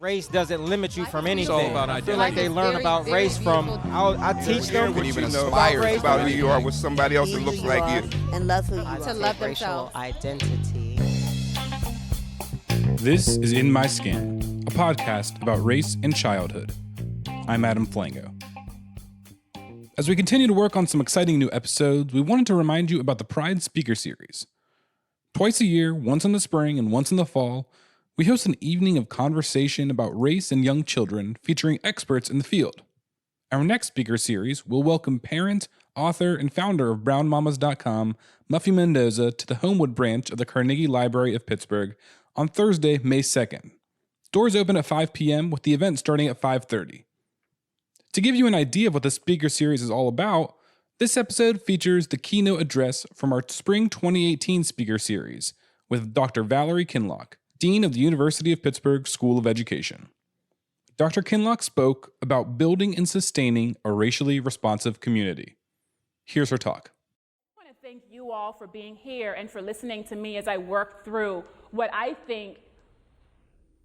Race doesn't limit you from anything. It's all about I feel identity. like they learn about race from, I teach them When even about inspired race. about who you are with somebody else that Be who looks you like are you. and love who you are. To love Racial themselves. identity. This is In My Skin, a podcast about race and childhood. I'm Adam Flango. As we continue to work on some exciting new episodes, we wanted to remind you about the P.R.I.D.E speaker series. Twice a year, once in the spring and once in the fall, we host an evening of conversation about race and young children featuring experts in the field. Our next speaker series will welcome parent, author, and founder of BrownMamas.com, Muffy Mendoza, to the Homewood branch of the Carnegie Library of Pittsburgh on Thursday, May 2nd. Doors open at 5 p.m. with the event starting at 5:30. To give you an idea of what the speaker series is all about, this episode features the keynote address from our Spring 2018 speaker series with Dr. Valerie Kinloch, Dean of the University of Pittsburgh School of Education. Dr. Kinloch spoke about building and sustaining a racially responsive community. Here's her talk. I want to thank you all for being here and for listening to me as I work through what I think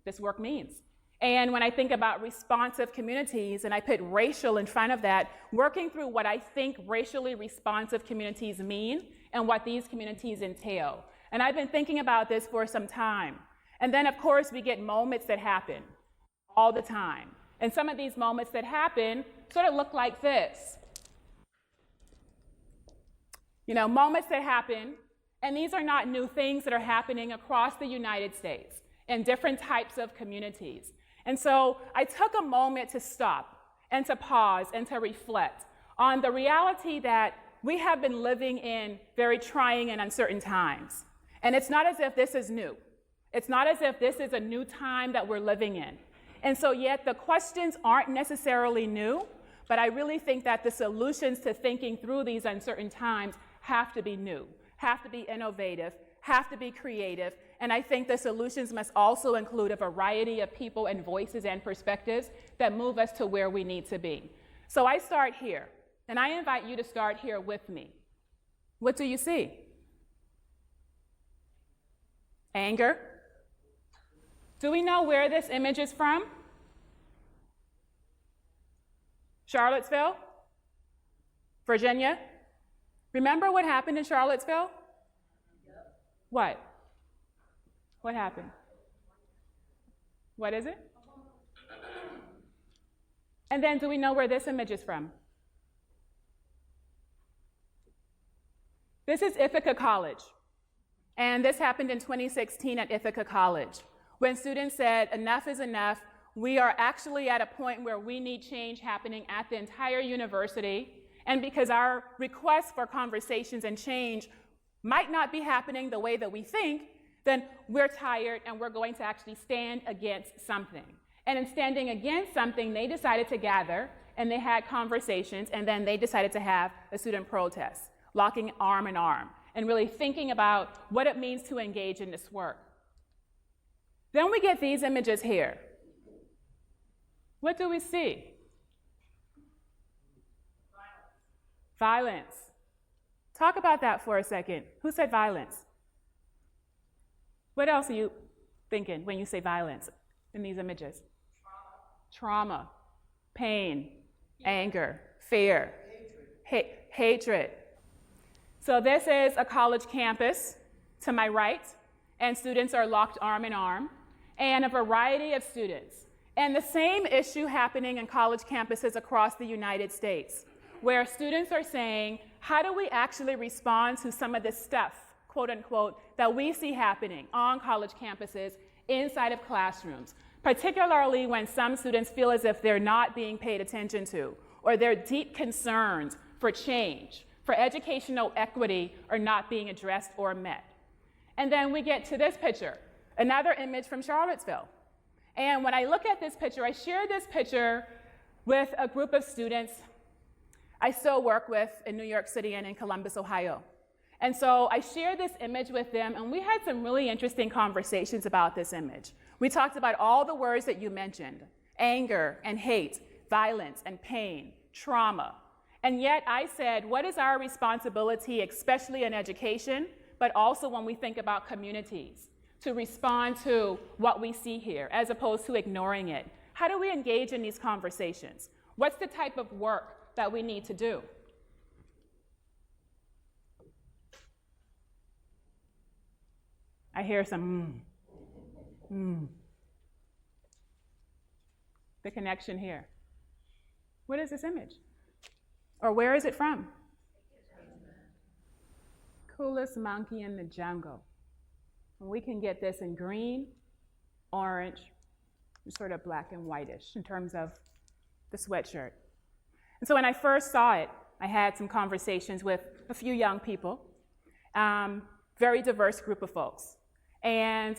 this work means. And when I think about responsive communities, and I put racial in front of that, working through what I think racially responsive communities mean and what these communities entail. And I've been thinking about this for some time. And then, of course, we get moments that happen all the time. And some of these moments that happen sort of look like this. You know, moments that happen, and these are not new things that are happening across the United States in different types of communities. And so I took a moment to stop and to pause and to reflect on the reality that we have been living in very trying and uncertain times. And it's not as if this is new. It's not as if this is a new time that we're living in. And so yet the questions aren't necessarily new, but I really think that the solutions to thinking through these uncertain times have to be new, have to be innovative, have to be creative. And I think the solutions must also include a variety of people and voices and perspectives that move us to where we need to be. So I start here, and I invite you to start here with me. What do you see? Anger. Do we know where this image is from? Charlottesville? Virginia? Remember what happened in Charlottesville? What? What happened? What is it? And then do we know where this image is from? This is Ithaca College. And this happened in 2016 at Ithaca College, when students said, enough is enough. We are actually at a point where we need change happening at the entire university. And because our requests for conversations and change might not be happening the way that we think, then we're tired and we're going to actually stand against something. And in standing against something, they decided to gather and they had conversations, and then they decided to have a student protest, locking arm in arm, and really thinking about what it means to engage in this work. Then we get these images here. What do we see? Violence. Talk about that for a second. Who said violence? What else are you thinking when you say violence in these images? Trauma, pain, anger, fear, hatred. So this is a college campus to my right, and students are locked arm in arm, and a variety of students. And the same issue happening in college campuses across the United States, where students are saying, how do we actually respond to some of this stuff, quote unquote, that we see happening on college campuses inside of classrooms, particularly when some students feel as if they're not being paid attention to, or their deep concerns for change, for educational equity are not being addressed or met. And then we get to this picture, another image from Charlottesville. And when I look at this picture, I share this picture with a group of students I still work with in New York City and in Columbus, Ohio. And so I shared this image with them, and we had some really interesting conversations about this image. We talked about all the words that you mentioned: anger and hate, violence and pain, trauma. And yet I said, what is our responsibility, especially in education, but also when we think about communities, to respond to what we see here, as opposed to ignoring it? How do we engage in these conversations? What's the type of work that we need to do? I hear some The connection here. What is this image? Or where is it from? Coolest monkey in the jungle. And we can get this in green, orange, and sort of black and whitish in terms of the sweatshirt. And so when I first saw it, I had some conversations with a few young people, very diverse group of folks. And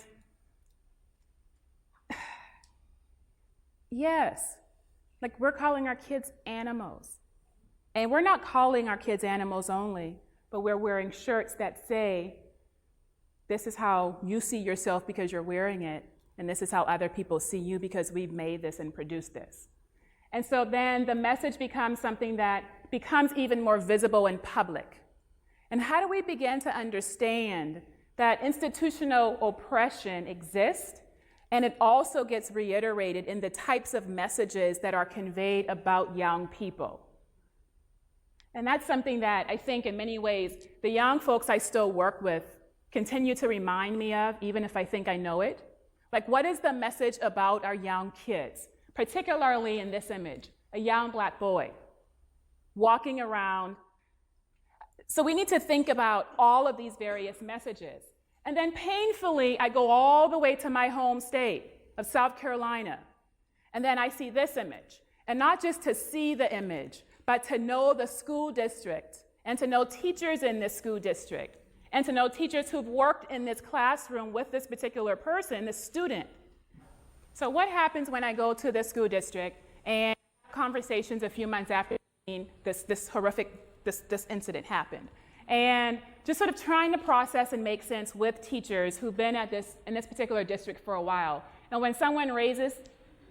yes, like we're calling our kids animals. And we're not calling our kids animals only, but we're wearing shirts that say, this is how you see yourself because you're wearing it, and this is how other people see you because we've made this and produced this. And so then the message becomes something that becomes even more visible in public. And how do we begin to understand that institutional oppression exists, and it also gets reiterated in the types of messages that are conveyed about young people? And that's something that I think in many ways the young folks I still work with continue to remind me of, even if I think I know it. Like, what is the message about our young kids, particularly in this image, a young black boy walking around? So we need to think about all of these various messages. And then painfully, I go all the way to my home state of South Carolina. And then I see this image. And not just to see the image, but to know the school district and to know teachers in this school district and to know teachers who've worked in this classroom with this particular person, this student. So what happens when I go to the school district and conversations a few months after this horrific incident happened? And just sort of trying to process and make sense with teachers who've been in this particular district for a while. And when someone raises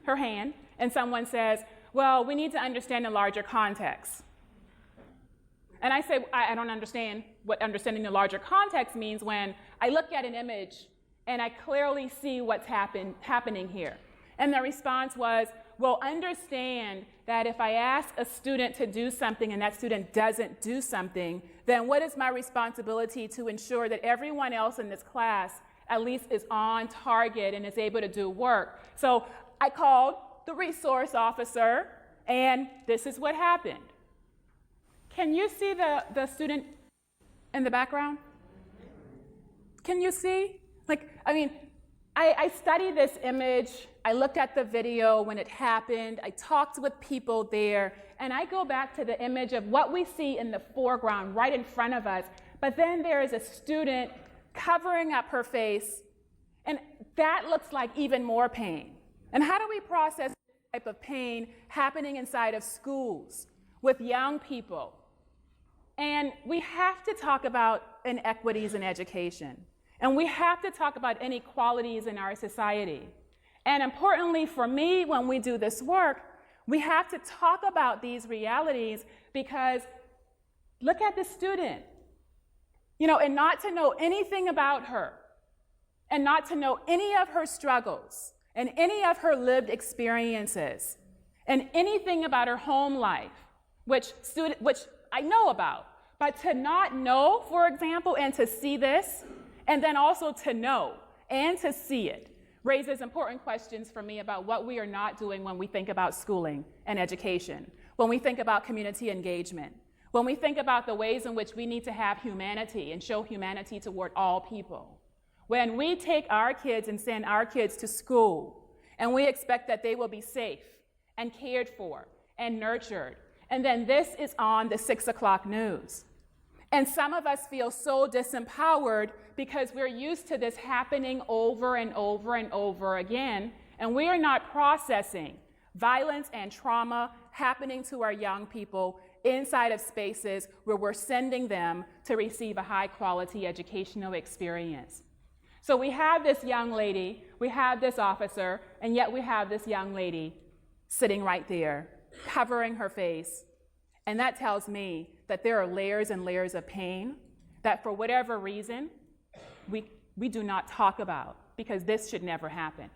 her hand and someone says, well, we need to understand the larger context. And I say, I don't understand what understanding the larger context means when I look at an image and I clearly see what's happening here. And the response was, well, understand that if I ask a student to do something and that student doesn't do something, then what is my responsibility to ensure that everyone else in this class at least is on target and is able to do work? So I called the resource officer, and this is what happened. Can you see the student in the background? Can you see? Like, I mean, I studied this image, I looked at the video when it happened, I talked with people there, and I go back to the image of what we see in the foreground right in front of us, but then there is a student covering up her face, and that looks like even more pain. And how do we process this type of pain happening inside of schools with young people? And we have to talk about inequities in education. And we have to talk about inequalities in our society. And importantly for me, when we do this work, we have to talk about these realities because look at the student, and not to know anything about her, and not to know any of her struggles, and any of her lived experiences, and anything about her home life, which I know about, but to not know, for example, and to see this, and then also to know and to see it, raises important questions for me about what we are not doing when we think about schooling and education, when we think about community engagement, when we think about the ways in which we need to have humanity and show humanity toward all people. When we take our kids and send our kids to school, and we expect that they will be safe and cared for and nurtured, and then this is on the 6 o'clock news. And some of us feel so disempowered because we're used to this happening over and over and over again, and we are not processing violence and trauma happening to our young people inside of spaces where we're sending them to receive a high-quality educational experience. So we have this young lady, we have this officer, and yet we have this young lady sitting right there, covering her face. And that tells me that there are layers and layers of pain that for whatever reason, we do not talk about. because this should never happen.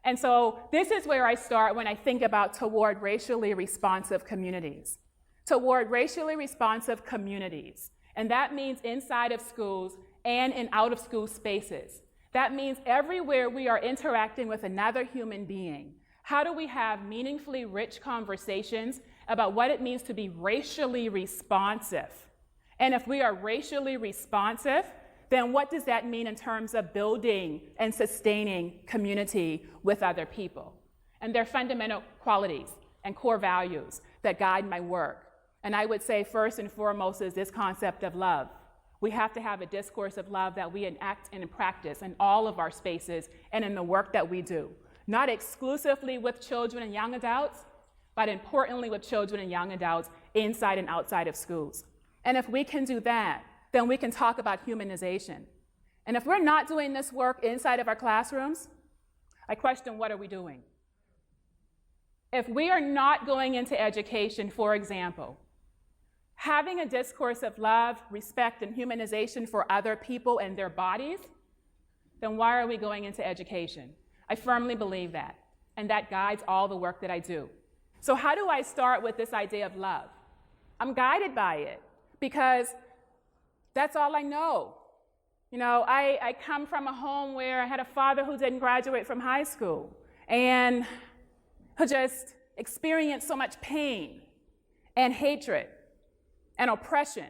And so this is where I start when I think about toward racially responsive communities. Toward racially responsive communities. And that means inside of schools and in out of school spaces. That means everywhere we are interacting with another human being. How do we have meaningfully rich conversations about what it means to be racially responsive? And if we are racially responsive, then what does that mean in terms of building and sustaining community with other people? And there are fundamental qualities and core values that guide my work. And I would say first and foremost is this concept of love. We have to have a discourse of love that we enact and practice in all of our spaces and in the work that we do. Not exclusively with children and young adults, but importantly with children and young adults inside and outside of schools. And if we can do that, then we can talk about humanization. And if we're not doing this work inside of our classrooms, I question, what are we doing? If we are not going into education, for example, having a discourse of love, respect, and humanization for other people and their bodies, then why are we going into education? I firmly believe that, and that guides all the work that I do. So how do I start with this idea of love? I'm guided by it, because that's all I know. You know, I come from a home where I had a father who didn't graduate from high school and who just experienced so much pain and hatred and oppression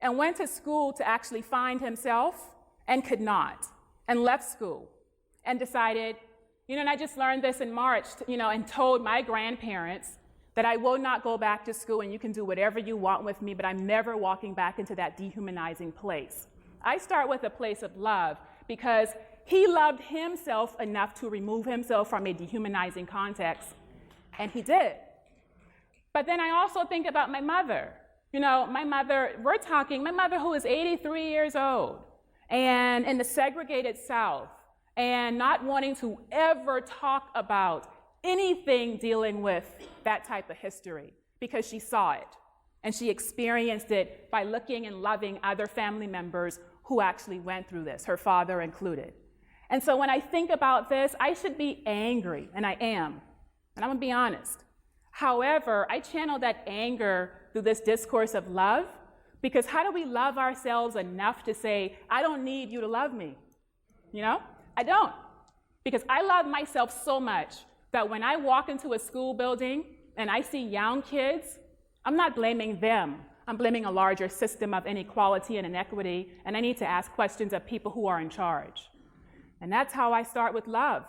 and went to school to actually find himself and could not, and left school and decided, you know, and I just learned this in March, you know, and told my grandparents that I will not go back to school and you can do whatever you want with me, but I'm never walking back into that dehumanizing place. I start with a place of love because he loved himself enough to remove himself from a dehumanizing context, and he did. But then I also think about my mother. You know, my mother who is 83 years old and in the segregated South and not wanting to ever talk about anything dealing with that type of history because she saw it and she experienced it by looking and loving other family members who actually went through this, her father included. And so when I think about this, I should be angry, and I am, and I'm gonna be honest. However, I channel that anger through this discourse of love, because how do we love ourselves enough to say, I don't need you to love me? You know, I don't. Because I love myself so much that when I walk into a school building and I see young kids, I'm not blaming them. I'm blaming a larger system of inequality and inequity, and I need to ask questions of people who are in charge. And that's how I start with love.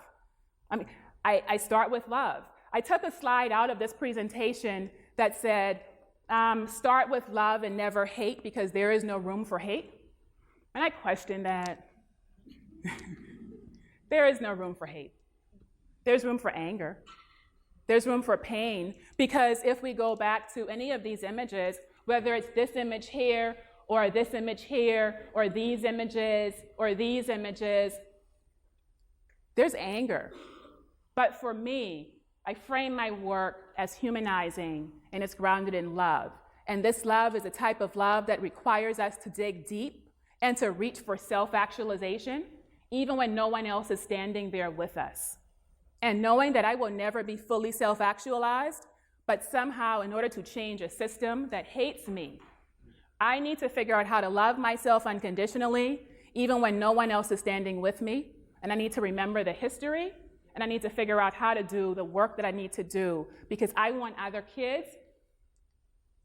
I start with love. I took a slide out of this presentation that said, start with love and never hate because there is no room for hate. And I questioned that. There is no room for hate. There's room for anger. There's room for pain, because if we go back to any of these images, whether it's this image here, or this image here, or these images, there's anger. But for me, I frame my work as humanizing, and it's grounded in love. And this love is a type of love that requires us to dig deep and to reach for self-actualization, even when no one else is standing there with us. And knowing that I will never be fully self-actualized, but somehow in order to change a system that hates me, I need to figure out how to love myself unconditionally, even when no one else is standing with me. And I need to remember the history, and I need to figure out how to do the work that I need to do, because I want other kids,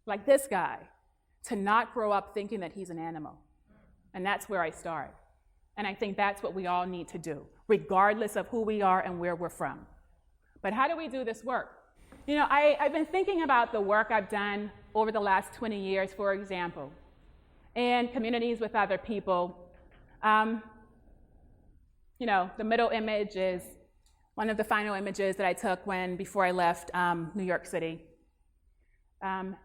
like this guy, to not grow up thinking that he's an animal. And that's where I start. And I think that's what we all need to do, regardless of who we are and where we're from. But how do we do this work? You know, I've been thinking about the work I've done over the last 20 years, for example, in communities with other people. You know, the middle image is one of the final images that I took before I left New York City.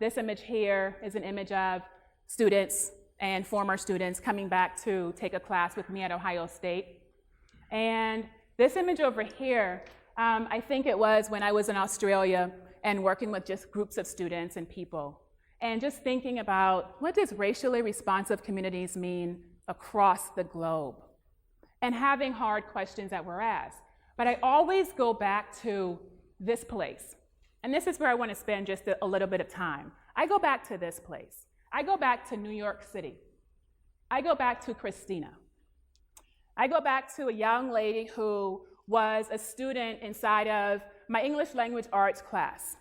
This image here is an image of students and former students coming back to take a class with me at Ohio State. And this image over here, I think it was when I was in Australia and working with just groups of students and people, and just thinking about what does racially responsive communities mean across the globe. and having hard questions that were asked. But I always go back to this place. And this is where I want to spend just a little bit of time. I go back to this place. I go back to New York City. I go back to Christina. I go back to a young lady who was a student inside of my English language arts class.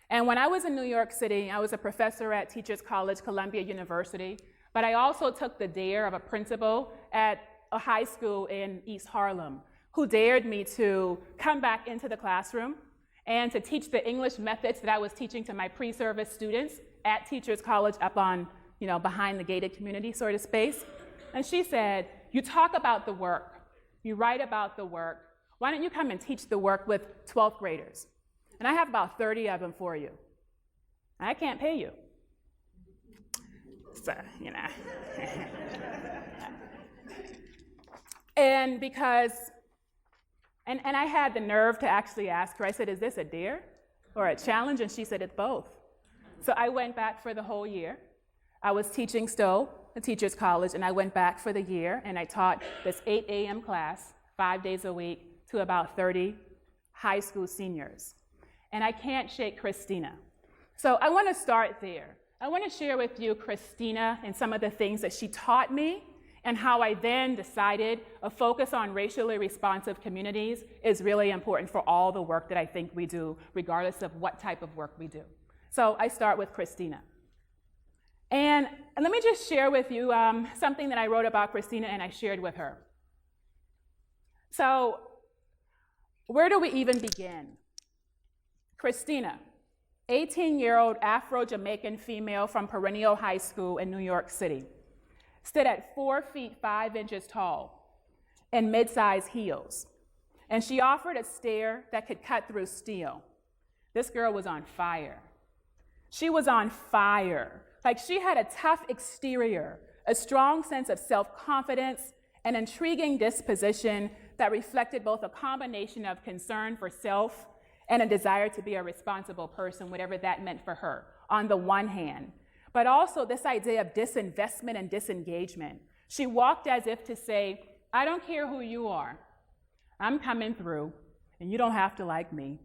And when I was in New York City, I was a professor at Teachers College, Columbia University, but I also took the dare of a principal at a high school in East Harlem who dared me to come back into the classroom and to teach the English methods that I was teaching to my pre-service students at Teachers College up on, behind the gated community sort of space. And she said, you talk about the work, you write about the work, why don't you come and teach the work with 12th graders? And I have about 30 of them for you. I can't pay you. So, And because, and I had the nerve to actually ask her, I said, is this a dare or a challenge? And she said, it's both. So I went back for the whole year. I was teaching still at Teachers College, and I went back for the year, and I taught this 8 a.m. class, 5 days a week, to about 30 high school seniors. And I can't shake Christina. So I want to start there. I want to share with you Christina and some of the things that she taught me, and how I then decided a focus on racially responsive communities is really important for all the work that I think we do, regardless of what type of work we do. So I start with Christina. And let me just share with you something that I wrote about Christina and I shared with her. So where do we even begin? Christina, 18-year-old Afro-Jamaican female from Perennial High School in New York City, stood at 4 feet 5 inches tall in mid-size heels. And she offered a stare that could cut through steel. This girl was on fire. She was on fire. Like, she had a tough exterior, a strong sense of self-confidence, an intriguing disposition that reflected both a combination of concern for self and a desire to be a responsible person, whatever that meant for her, on the one hand. But also this idea of disinvestment and disengagement. She walked as if to say, I don't care who you are. I'm coming through, and you don't have to like me,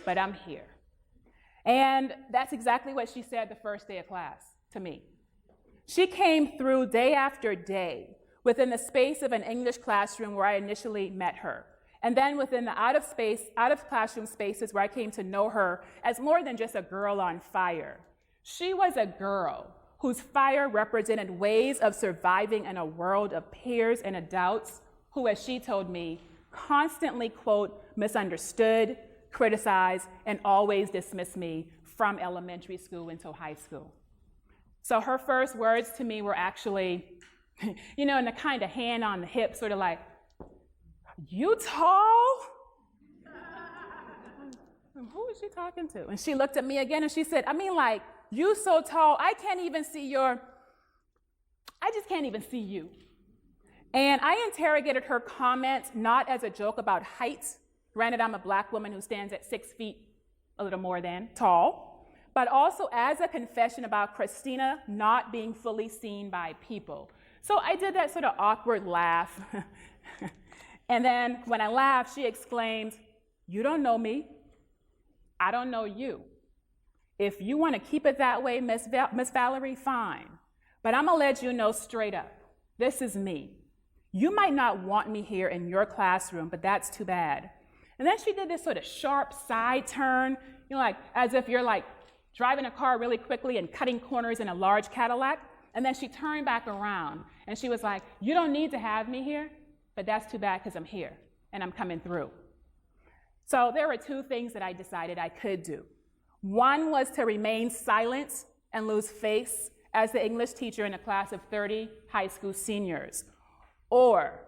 but I'm here. And that's exactly what she said the first day of class to me. She came through day after day within the space of an English classroom where I initially met her. And then within the out of classroom spaces where I came to know her as more than just a girl on fire. She was a girl whose fire represented ways of surviving in a world of peers and adults who, as she told me, constantly, quote, misunderstood, criticized, and always dismissed me from elementary school until high school. So her first words to me were actually, in a kind of hand on the hip, sort of like, you tall? Who is she talking to? And she looked at me again and she said, you so tall, I just can't even see you. And I interrogated her comments not as a joke about height. Granted, I'm a Black woman who stands at 6 feet, a little more than, tall, but also as a confession about Christina not being fully seen by people. So I did that sort of awkward laugh. And then when I laughed, she exclaimed, you don't know me. I don't know you. If you want to keep it that way, Miss Valerie, fine. But I'm going to let you know straight up, this is me. You might not want me here in your classroom, but that's too bad. And then she did this sort of sharp side turn, as if you're driving a car really quickly and cutting corners in a large Cadillac. And then she turned back around and she was like, you don't need to have me here, but that's too bad because I'm here and I'm coming through. So there were two things that I decided I could do. One was to remain silent and lose face as the English teacher in a class of 30 high school seniors. Or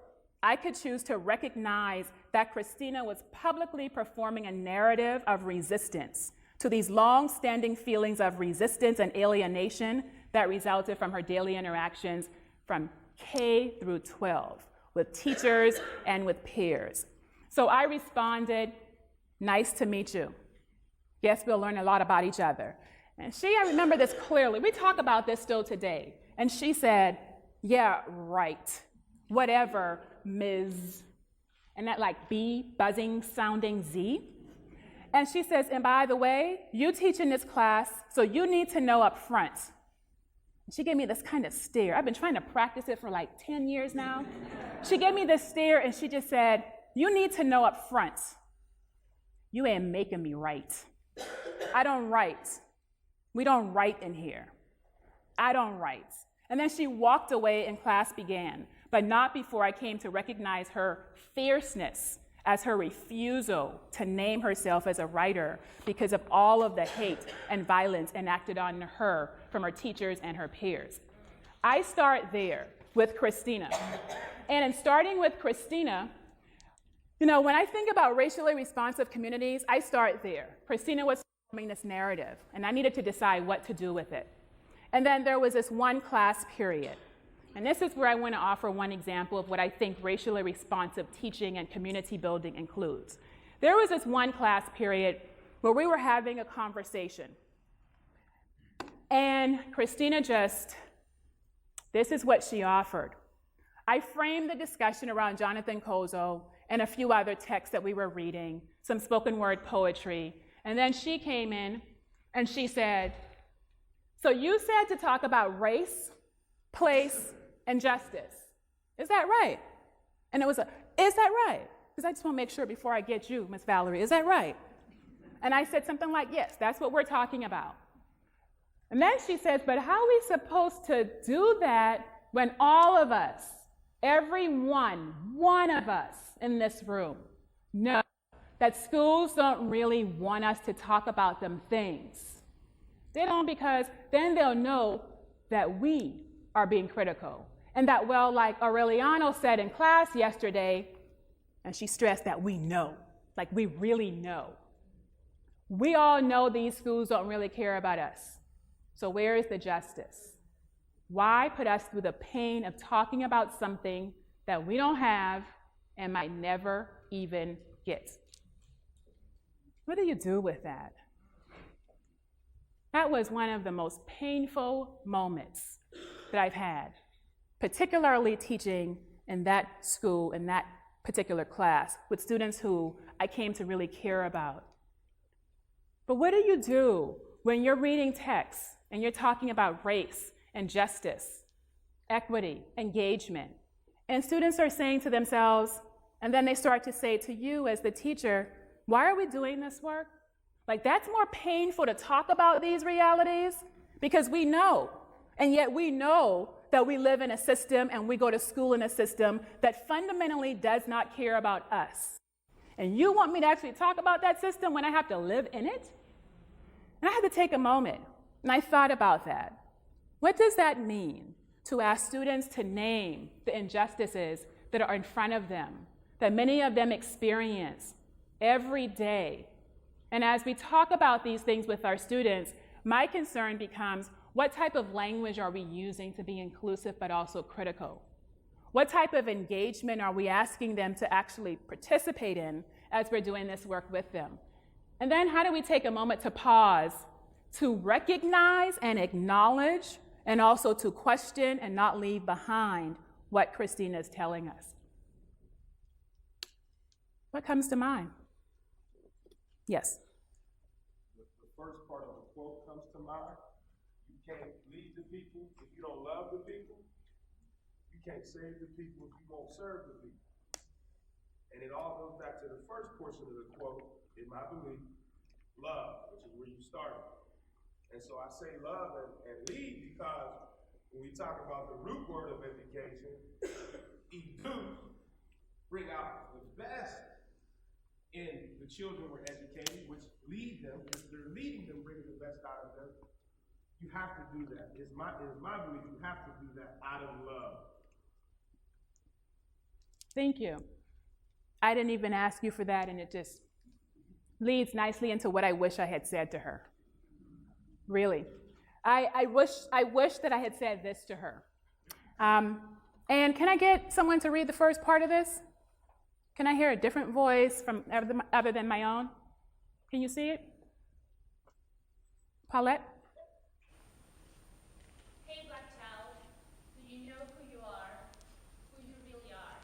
I could choose to recognize that Christina was publicly performing a narrative of resistance to these long-standing feelings of resistance and alienation that resulted from her daily interactions from K through 12 with teachers and with peers. So I responded, nice to meet you. Yes, we'll learn a lot about each other. And I remember this clearly. We talk about this still today. And she said, yeah, right. Whatever, Ms. and that like B buzzing sounding Z. And she says, and by the way, you teach in this class, so you need to know up front. She gave me this kind of stare. I've been trying to practice it for like 10 years now. She gave me this stare and she just said, you need to know up front. You ain't making me write. I don't write. We don't write in here. I don't write. And then she walked away and class began, but not before I came to recognize her fierceness as her refusal to name herself as a writer because of all of the hate and violence enacted on her from her teachers and her peers. I start there with Christina. And in starting with Christina, you know, when I think about racially responsive communities, I start there. Christina was forming this narrative, and I needed to decide what to do with it. And then there was this one class period. And this is where I want to offer one example of what I think racially responsive teaching and community building includes. There was this one class period where we were having a conversation. And Christina this is what she offered. I framed the discussion around Jonathan Kozo and a few other texts that we were reading, some spoken word poetry. And then she came in and she said, so you said to talk about race, place, and justice. Is that right? And it was is that right? Because I just want to make sure before I get you, Miss Valerie, is that right? And I said something like, yes, that's what we're talking about. And then she says, but how are we supposed to do that when all of us, every one of us in this room, know that schools don't really want us to talk about them things? They don't, because then they'll know that we are being critical. And that, well, like Aureliano said in class yesterday, and she stressed that we know, like we really know. We all know these schools don't really care about us. So where is the justice? Why put us through the pain of talking about something that we don't have and might never even get? What do you do with that? That was one of the most painful moments that I've had, particularly teaching in that school, in that particular class, with students who I came to really care about. But what do you do when you're reading texts and you're talking about race and justice, equity, engagement, and students are saying to themselves, and then they start to say to you as the teacher, why are we doing this work? Like, that's more painful to talk about these realities because we know, and yet we know that we live in a system and we go to school in a system that fundamentally does not care about us. And you want me to actually talk about that system when I have to live in it? And I had to take a moment, and I thought about that. What does that mean to ask students to name the injustices that are in front of them, that many of them experience every day? And as we talk about these things with our students, my concern becomes, what type of language are we using to be inclusive but also critical? What type of engagement are we asking them to actually participate in as we're doing this work with them? And then how do we take a moment to pause, to recognize and acknowledge, and also to question and not leave behind what Christina is telling us? What comes to mind? Yes. The first part of the quote comes to mind. You can't lead the people if you don't love the people. You can't save the people if you won't serve the people. And it all goes back to the first portion of the quote, in my belief, love, which is where you started. And so I say love and lead because when we talk about the root word of education, educe, bring out the best in the children we're educating, which lead them, if they're leading them, bringing the best out of them, you have to do that. It's my belief, you have to do that out of love. Thank you. I didn't even ask you for that, and it just leads nicely into what I wish I had said to her. Really. I wish that I had said this to her. And can I get someone to read the first part of this? Can I hear a different voice from other than my own? Can you see it? Paulette? Hey, black child, do you know who you are, who you really are?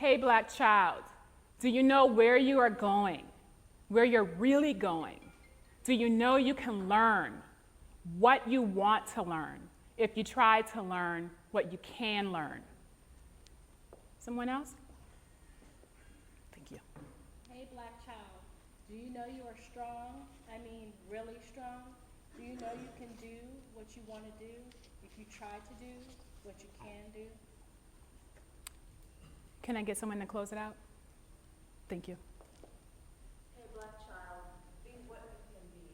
hey, black child, do you know where you are going, where you're really going? Do you know you can learn what you want to learn if you try to learn what you can learn? Someone else? Thank you. Hey, black child, do you know you are strong? I mean, really strong? Do you know you can do what you want to do if you try to do what you can do? Can I get someone to close it out? Thank you. Hey, black child, be what you can be.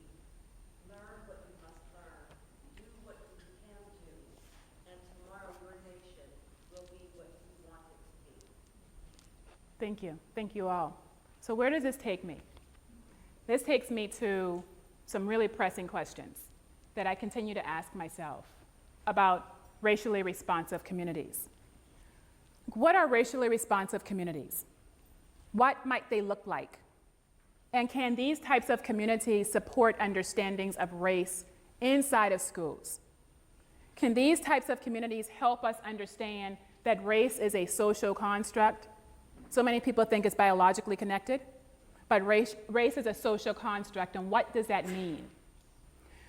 Learn what you must learn. Do what you can do. And tomorrow your nation will be what you want it to be. Thank you. Thank you all. So where does this take me? This takes me to some really pressing questions that I continue to ask myself about racially responsive communities. What are racially responsive communities? What might they look like? And can these types of communities support understandings of race inside of schools? Can these types of communities help us understand that race is a social construct? So many people think it's biologically connected, but race is a social construct, and what does that mean?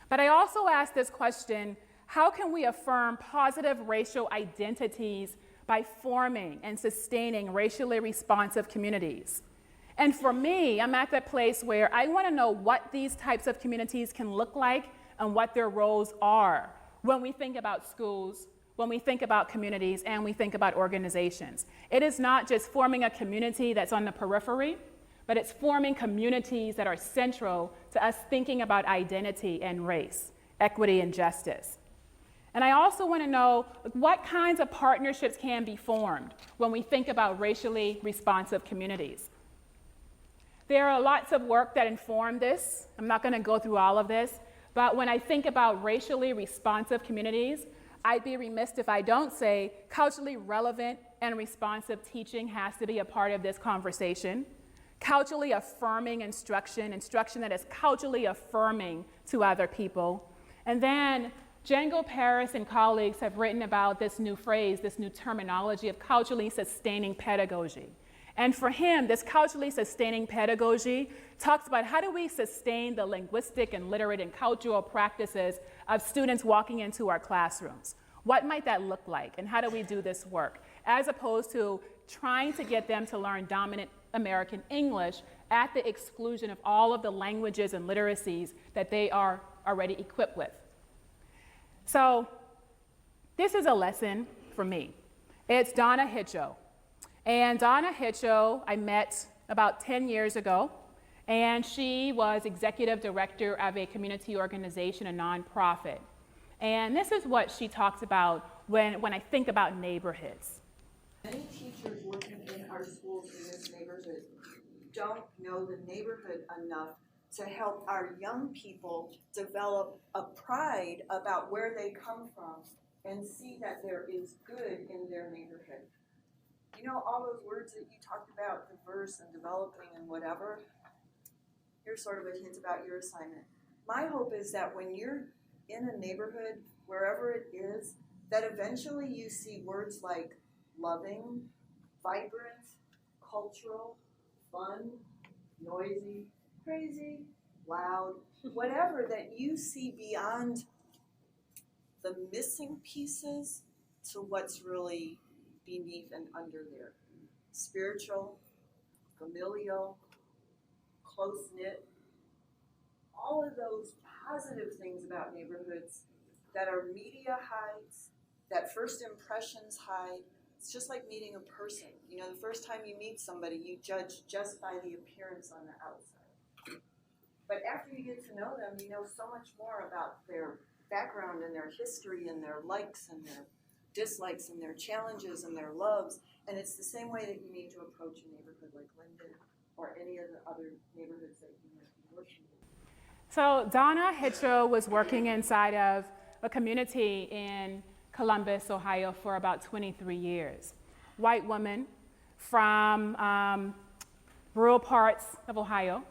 But I also ask this question, how can we affirm positive racial identities by forming and sustaining racially responsive communities? And for me, I'm at that place where I want to know what these types of communities can look like and what their roles are when we think about schools, when we think about communities, and we think about organizations. It is not just forming a community that's on the periphery, but it's forming communities that are central to us thinking about identity and race, equity and justice. And I also want to know what kinds of partnerships can be formed when we think about racially responsive communities. There are lots of work that inform this. I'm not going to go through all of this, but when I think about racially responsive communities, I'd be remiss if I don't say culturally relevant and responsive teaching has to be a part of this conversation. Culturally affirming instruction that is culturally affirming to other people. And then Django Paris and colleagues have written about this new phrase, this new terminology of culturally sustaining pedagogy. And for him, this culturally sustaining pedagogy talks about how do we sustain the linguistic and literate and cultural practices of students walking into our classrooms. What might that look like, and how do we do this work? As opposed to trying to get them to learn dominant American English at the exclusion of all of the languages and literacies that they are already equipped with. So this is a lesson for me. It's Donna Hitcho. And Donna Hitcho I met about 10 years ago, and she was executive director of a community organization, a nonprofit. And this is what she talks about when I think about neighborhoods. Many teachers working in our schools in this neighborhood don't know the neighborhood enough to help our young people develop a pride about where they come from and see that there is good in their neighborhood. You know, all those words that you talked about, diverse and developing and whatever, here's sort of a hint about your assignment. My hope is that when you're in a neighborhood, wherever it is, that eventually you see words like loving, vibrant, cultural, fun, noisy, crazy, loud, whatever, that you see beyond the missing pieces to what's really beneath and under there. Spiritual, familial, close-knit, all of those positive things about neighborhoods that are media hides, that first impressions hide. It's just like meeting a person. You know, the first time you meet somebody, you judge just by the appearance on the outside. But after you get to know them, you know so much more about their background and their history and their likes and their dislikes and their challenges and their loves. And it's the same way that you need to approach a neighborhood like Linden or any of the other neighborhoods that you might be working in. So Donna Hitcho was working inside of a community in Columbus, Ohio for about 23 years. White woman from rural parts of Ohio,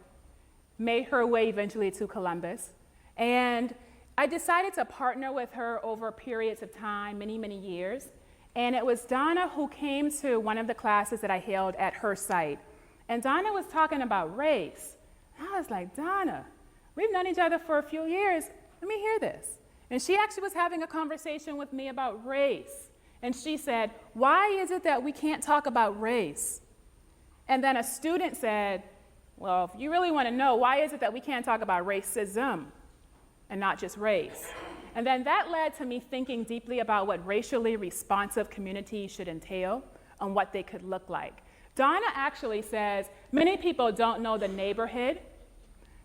made her way eventually to Columbus. And I decided to partner with her over periods of time, many, many years. And it was Donna who came to one of the classes that I held at her site. And Donna was talking about race. I was like, Donna, we've known each other for a few years. Let me hear this. And she actually was having a conversation with me about race. And she said, why is it that we can't talk about race? And then a student said, well, if you really want to know, why is it that we can't talk about racism and not just race? And then that led to me thinking deeply about what racially responsive communities should entail and what they could look like. Donna actually says, many people don't know the neighborhood.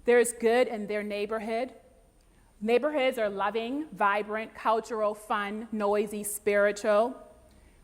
There's good in their neighborhood. Neighborhoods are loving, vibrant, cultural, fun, noisy, spiritual.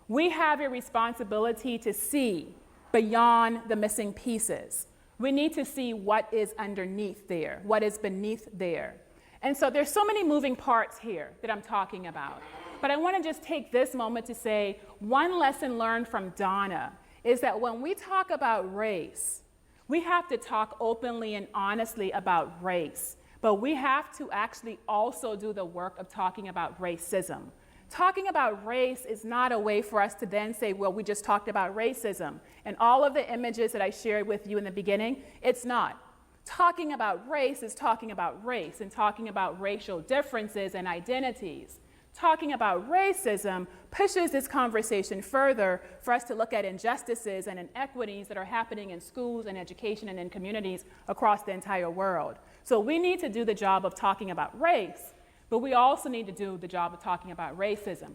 We have a responsibility to see beyond the missing pieces. We need to see what is underneath there, what is beneath there. And so there's so many moving parts here that I'm talking about. But I want to just take this moment to say one lesson learned from Donna is that when we talk about race, we have to talk openly and honestly about race. But we have to actually also do the work of talking about racism. Talking about race is not a way for us to then say, well, we just talked about racism. And all of the images that I shared with you in the beginning, it's not. Talking about race is talking about race and talking about racial differences and identities. Talking about racism pushes this conversation further for us to look at injustices and inequities that are happening in schools and education and in communities across the entire world. So we need to do the job of talking about race, but we also need to do the job of talking about racism.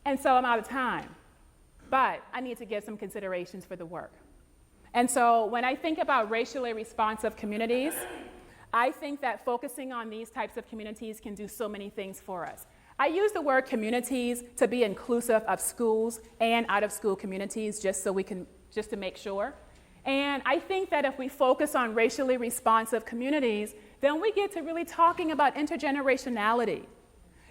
And so I'm out of time, but I need to give some considerations for the work. And so when I think about racially responsive communities, I think that focusing on these types of communities can do so many things for us. I use the word communities to be inclusive of schools and out-of-school communities just to make sure. And I think that if we focus on racially responsive communities, then we get to really talking about intergenerationality.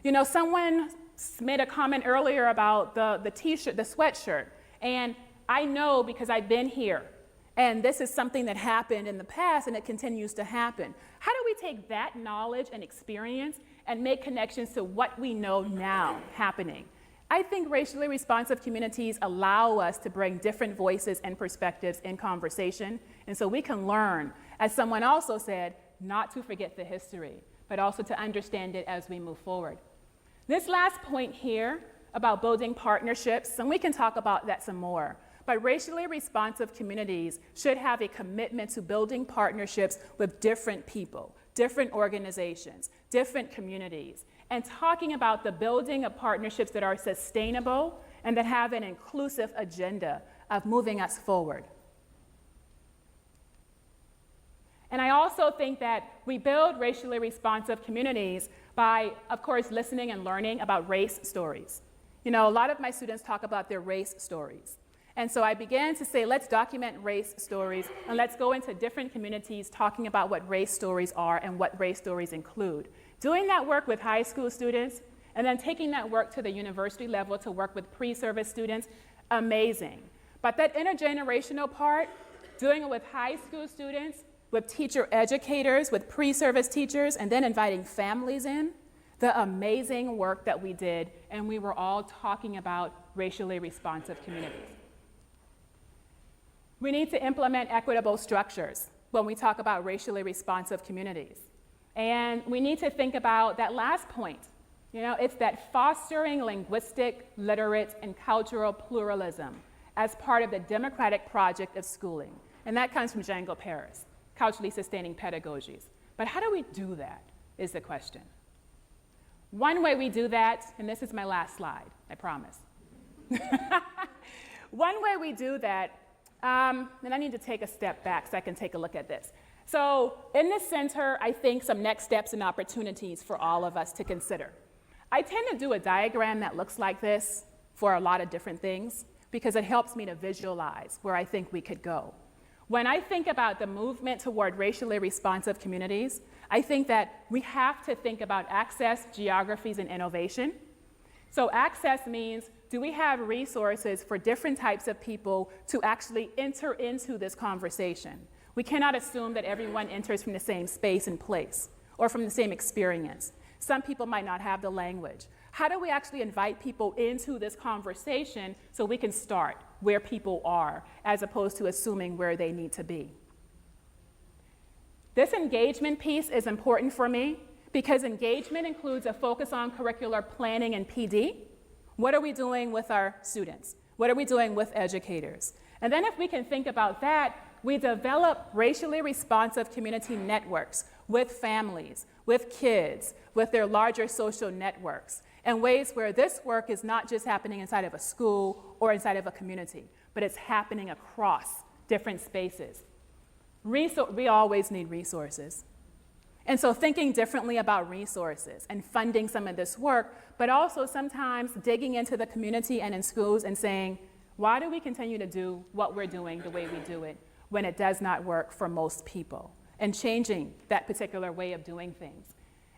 You know, someone made a comment earlier about the t-shirt, the sweatshirt, and I know because I've been here. And this is something that happened in the past and it continues to happen. How do we take that knowledge and experience and make connections to what we know now happening? I think racially responsive communities allow us to bring different voices and perspectives in conversation. And so we can learn, as someone also said, not to forget the history, but also to understand it as we move forward. This last point here about building partnerships, and we can talk about that some more. But racially responsive communities should have a commitment to building partnerships with different people, different organizations, different communities, and talking about the building of partnerships that are sustainable and that have an inclusive agenda of moving us forward. And I also think that we build racially responsive communities by, of course, listening and learning about race stories. You know, a lot of my students talk about their race stories. And so I began to say, let's document race stories, and let's go into different communities talking about what race stories are and what race stories include. Doing that work with high school students, and then taking that work to the university level to work with pre-service students, amazing. But that intergenerational part, doing it with high school students, with teacher educators, with pre-service teachers, and then inviting families in, the amazing work that we did, and we were all talking about racially responsive communities. We need to implement equitable structures when we talk about racially responsive communities. And we need to think about that last point. You know, it's that fostering linguistic, literate, and cultural pluralism as part of the democratic project of schooling. And that comes from Django Paris, culturally sustaining pedagogies. But how do we do that is the question. One way we do that, and this is my last slide, I promise. One way we do that, and I need to take a step back so I can take a look at this. So in this center, I think some next steps and opportunities for all of us to consider. I tend to do a diagram that looks like this for a lot of different things because it helps me to visualize where I think we could go. When I think about the movement toward racially responsive communities, I think that we have to think about access, geographies, and innovation. So access means, do we have resources for different types of people to actually enter into this conversation? We cannot assume that everyone enters from the same space and place or from the same experience. Some people might not have the language. How do we actually invite people into this conversation so we can start where people are as opposed to assuming where they need to be? This engagement piece is important for me because engagement includes a focus on curricular planning and PD. What are we doing with our students? What are we doing with educators? And then if we can think about that, we develop racially responsive community networks with families, with kids, with their larger social networks, in ways where this work is not just happening inside of a school or inside of a community, but it's happening across different spaces. We always need resources. And so thinking differently about resources and funding some of this work, but also sometimes digging into the community and in schools and saying, why do we continue to do what we're doing the way we do it when it does not work for most people? And changing that particular way of doing things.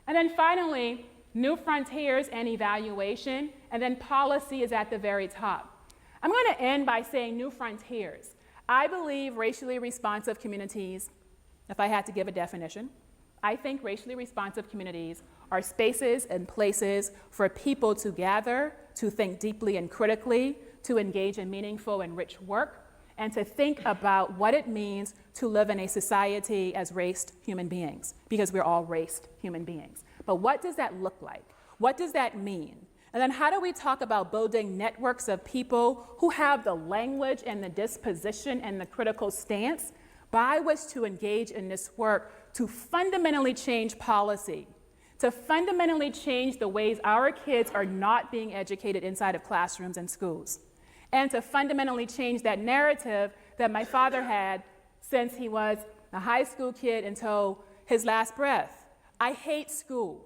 And then finally, new frontiers and evaluation, and then policy is at the very top. I'm going to end by saying new frontiers. I believe racially responsive communities, if I had to give a definition, I think racially responsive communities are spaces and places for people to gather, to think deeply and critically, to engage in meaningful and rich work, and to think about what it means to live in a society as raced human beings, because we're all raced human beings. But what does that look like? What does that mean? And then how do we talk about building networks of people who have the language and the disposition and the critical stance by which to engage in this work to fundamentally change policy, to fundamentally change the ways our kids are not being educated inside of classrooms and schools, and to fundamentally change that narrative that my father had since he was a high school kid until his last breath. I hate school.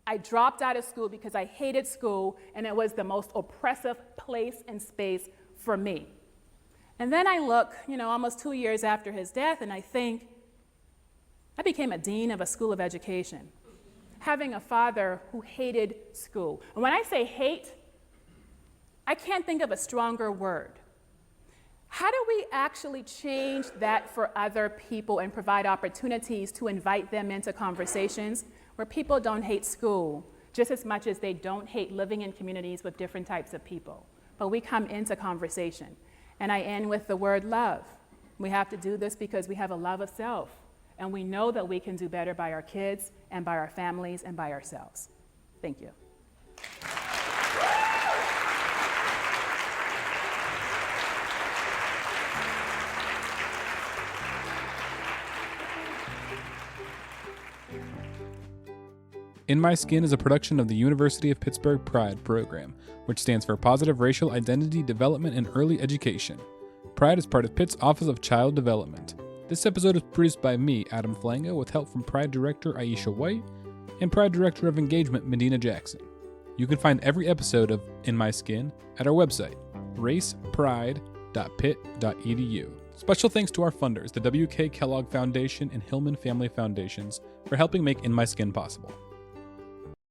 I dropped out of school because I hated school, and it was the most oppressive place and space for me. And then I look, almost 2 years after his death, and I think, I became a dean of a school of education, having a father who hated school. And when I say hate, I can't think of a stronger word. How do we actually change that for other people and provide opportunities to invite them into conversations where people don't hate school just as much as they don't hate living in communities with different types of people? But we come into conversation. And I end with the word love. We have to do this because we have a love of self. And we know that we can do better by our kids and by our families and by ourselves. Thank you. In My Skin is a production of the University of Pittsburgh P.R.I.D.E program, which stands for Positive Racial Identity Development and Early Education. P.R.I.D.E is part of Pitt's Office of Child Development. This episode is produced by me, Adam Flango, with help from P.R.I.D.E Director Aisha White and P.R.I.D.E Director of Engagement Medina Jackson. You can find every episode of In My Skin at our website, racepride.pitt.edu. Special thanks to our funders, the W.K. Kellogg Foundation and Hillman Family Foundations, for helping make In My Skin possible.